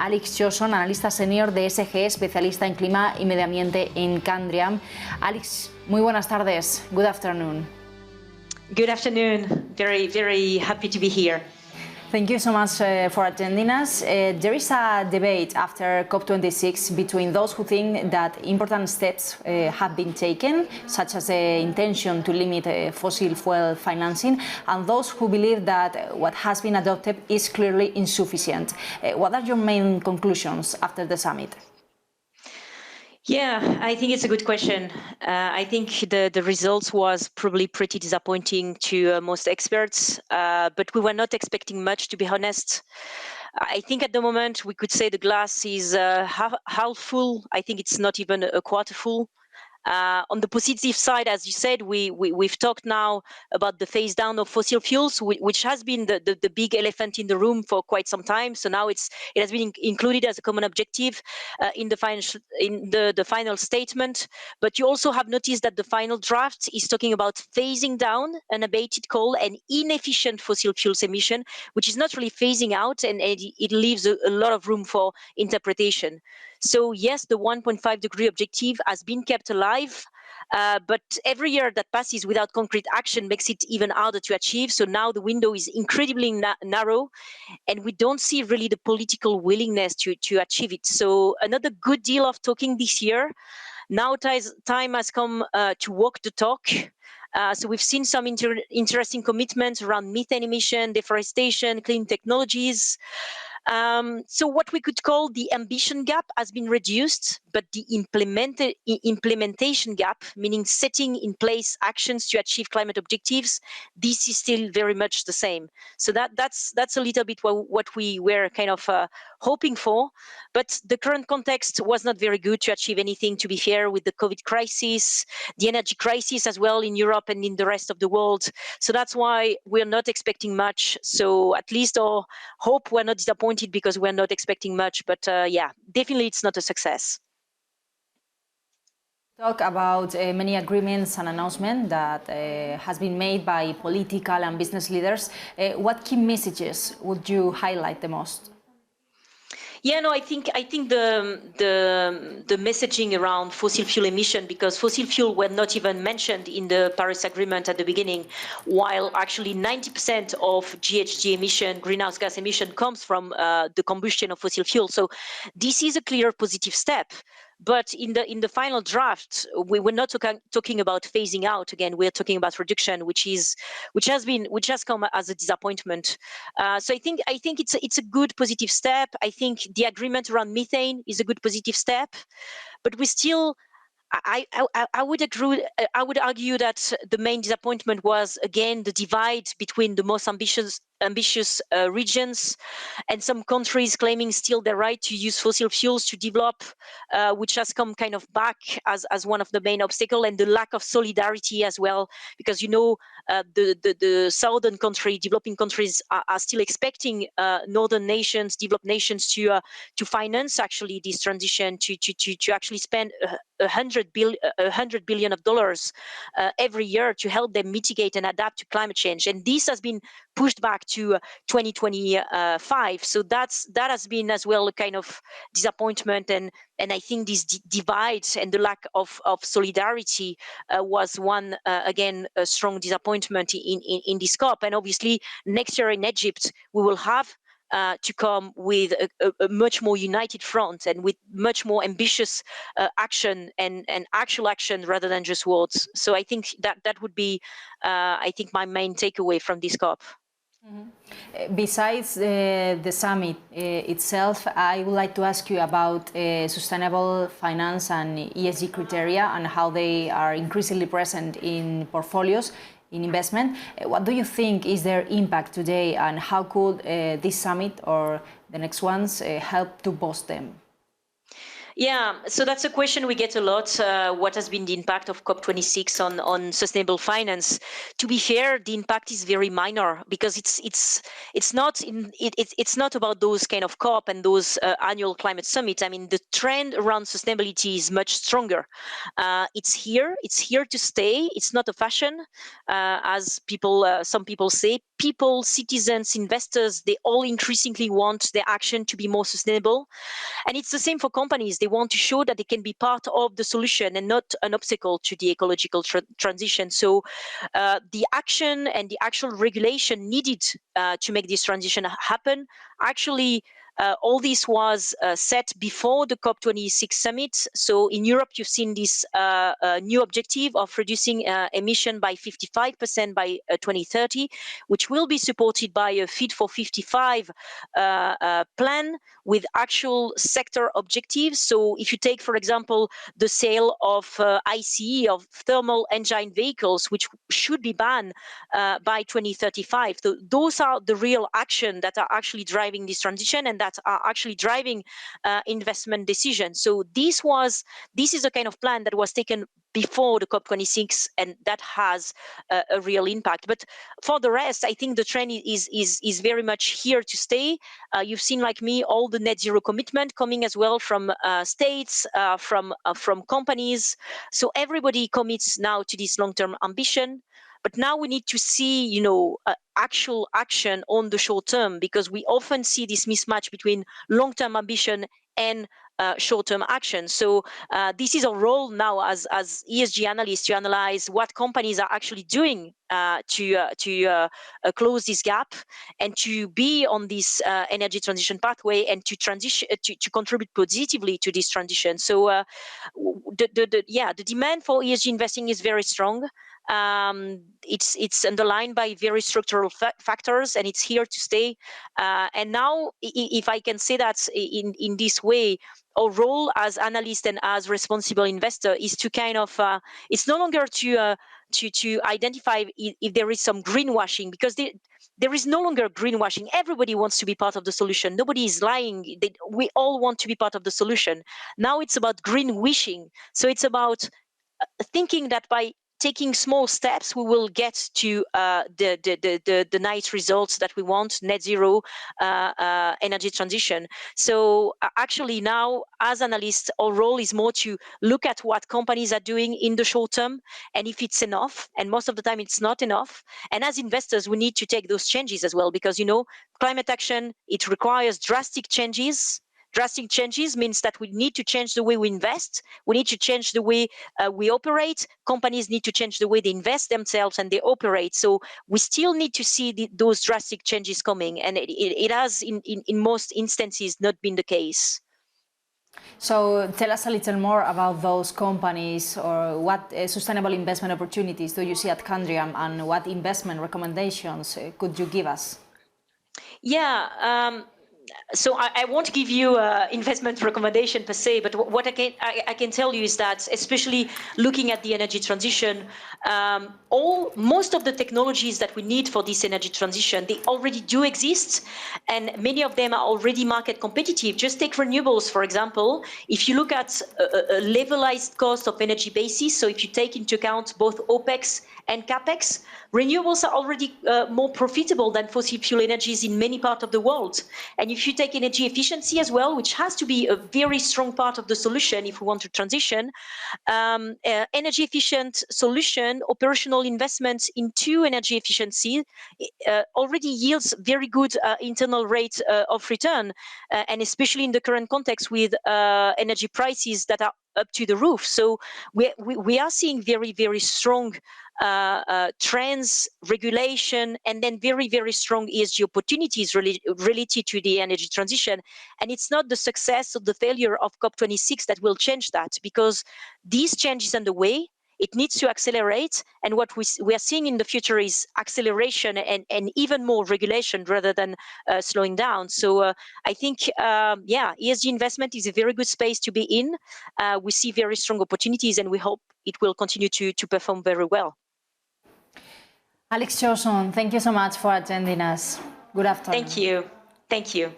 Alix Chosson, analista senior de ESG, especialista en clima y medio ambiente en Candriam. Alix, muy buenas tardes. Good afternoon. Good afternoon. Very, very happy to be here. Thank you so much for attending us. There is a debate after COP26 between those who think that important steps have been taken, such as the intention to limit fossil fuel financing, and those who believe that what has been adopted is clearly insufficient. What are your main conclusions after the summit? Yeah, I think it's a good question. I think the results was probably pretty disappointing to most experts, but we were not expecting much, to be honest. I think at the moment we could say the glass is half full. I think it's not even a quarter full. On the positive side, as you said, we've talked now about the phase down of fossil fuels, which has been the big elephant in the room for quite some time. So now it has been included as a common objective in the final statement. But you also have noticed that the final draft is talking about phasing down unabated coal and inefficient fossil fuels emission, which is not really phasing out, and it leaves a lot of room for interpretation. So yes, the 1.5 degree objective has been kept alive, but every year that passes without concrete action makes it even harder to achieve. So now the window is incredibly narrow, and we don't see really the political willingness to achieve it. So another good deal of talking this year. Now time has come to walk the talk. So we've seen some interesting commitments around methane emission, deforestation, clean technologies. So what we could call the ambition gap has been reduced, but the implementation gap, meaning setting in place actions to achieve climate objectives, this is still very much the same. So that's a little bit what we were kind of hoping for. But the current context was not very good to achieve anything, to be fair, with the COVID crisis, the energy crisis as well in Europe and in the rest of the world. So that's why we're not expecting much. So at least our hope, we're not disappointed because we're not expecting much. But yeah, definitely it's not a success. Talk about many agreements and announcements that has been made by political and business leaders. What key messages would you highlight the most? Yeah, no, I think the messaging around fossil fuel emission, because fossil fuel were not even mentioned in the Paris Agreement at the beginning, while actually 90% of GHG emission, greenhouse gas emission, comes from the combustion of fossil fuel. So this is a clear positive step. But in the final draft, we were not talking about phasing out. Again, we're talking about reduction, which has come as a disappointment. So I think it's a good positive step. I think the agreement around methane is a good positive step, but we still. I would agree. I would argue that the main disappointment was again the divide between the most ambitious regions and some countries claiming still the right to use fossil fuels to develop, which has come kind of back as one of the main obstacles, and the lack of solidarity as well, because the southern developing countries are still expecting northern nations, developed nations to finance actually this transition, to actually spend $100 billion every year to help them mitigate and adapt to climate change, and this has been pushed back to 2025. So that has been as well a kind of disappointment, and I think this divide and the lack of solidarity was one again a strong disappointment in this COP. And obviously next year in Egypt we will have to come with a much more united front and with much more ambitious action and actual action rather than just words. So I think that would be I think my main takeaway from this COP. Mm-hmm. Besides the summit itself, I would like to ask you about sustainable finance and ESG criteria and how they are increasingly present in portfolios, in investment. What do you think is their impact today, and how could this summit or the next ones help to boost them? Yeah, so that's a question we get a lot. What has been the impact of COP26 on sustainable finance? To be fair, the impact is very minor because it's not about those kind of COP and those annual climate summits. I mean, the trend around sustainability is much stronger. It's here to stay. It's not a fashion, as some people say. people, citizens, investors, they all increasingly want their action to be more sustainable. And it's the same for companies. They want to show that they can be part of the solution and not an obstacle to the ecological transition. So the action and the actual regulation needed to make this transition happen, actually, all this was set before the COP26 summit. So in Europe, you've seen this new objective of reducing emission by 55% by 2030, which will be supported by a Fit for 55 plan with actual sector objectives. So if you take, for example, the sale of ICE, of thermal engine vehicles, which should be banned by 2035. So those are the real action that are actually driving this transition and that are actually driving investment decisions. So this is a kind of plan that was taken before the COP26, and that has a real impact. But for the rest, I think the trend is very much here to stay. You've seen, like me, all the net zero commitment coming as well from states, from companies. So everybody commits now to this long-term ambition. But now we need to see, actual action on the short term, because we often see this mismatch between long-term ambition and short-term action. So this is our role now as ESG analysts to analyze what companies are actually doing to close this gap and to be on this energy transition pathway and to transition to contribute positively to this transition. So the demand for ESG investing is very strong. It's underlined by very structural factors, and it's here to stay. And now, if I can say that in this way, our role as analyst and as responsible investor is to kind of it's no longer to identify if there is some greenwashing, because there is no longer greenwashing. Everybody wants to be part of the solution. Nobody is lying. We all want to be part of the solution. Now it's about green wishing. So it's about thinking that by taking small steps, we will get to the nice results that we want, net zero energy transition. So actually now, as analysts, our role is more to look at what companies are doing in the short term, and if it's enough, and most of the time it's not enough. And as investors, we need to take those changes as well, because, climate action, it requires drastic changes. Drastic changes means that we need to change the way we invest. We need to change the way we operate. Companies need to change the way they invest themselves and they operate. So we still need to see those drastic changes coming. And it has, in most instances, not been the case. So tell us a little more about those companies, or what sustainable investment opportunities do you see at Candriam, and what investment recommendations could you give us? Yeah. So I won't give you investment recommendation per se, but what I can tell you is that, especially looking at the energy transition, most of the technologies that we need for this energy transition, they already do exist, and many of them are already market competitive. Just take renewables, for example. If you look at a levelized cost of energy basis, so if you take into account both OPEX and CAPEX, renewables are already more profitable than fossil fuel energies in many parts of the world. And if you take energy efficiency as well, which has to be a very strong part of the solution if we want to transition, energy efficient solution, operational investments into energy efficiency already yields very good internal rate of return, and especially in the current context with energy prices that are up to the roof. So we are seeing very, very strong trends, regulation, and then very, very strong ESG opportunities related to the energy transition. And it's not the success or the failure of COP26 that will change that, because these changes underway. It needs to accelerate, and what we are seeing in the future is acceleration and even more regulation rather than slowing down. So I think, ESG investment is a very good space to be in. We see very strong opportunities, and we hope it will continue to perform very well. Alix Chosson, thank you so much for attending us. Good afternoon. Thank you. Thank you.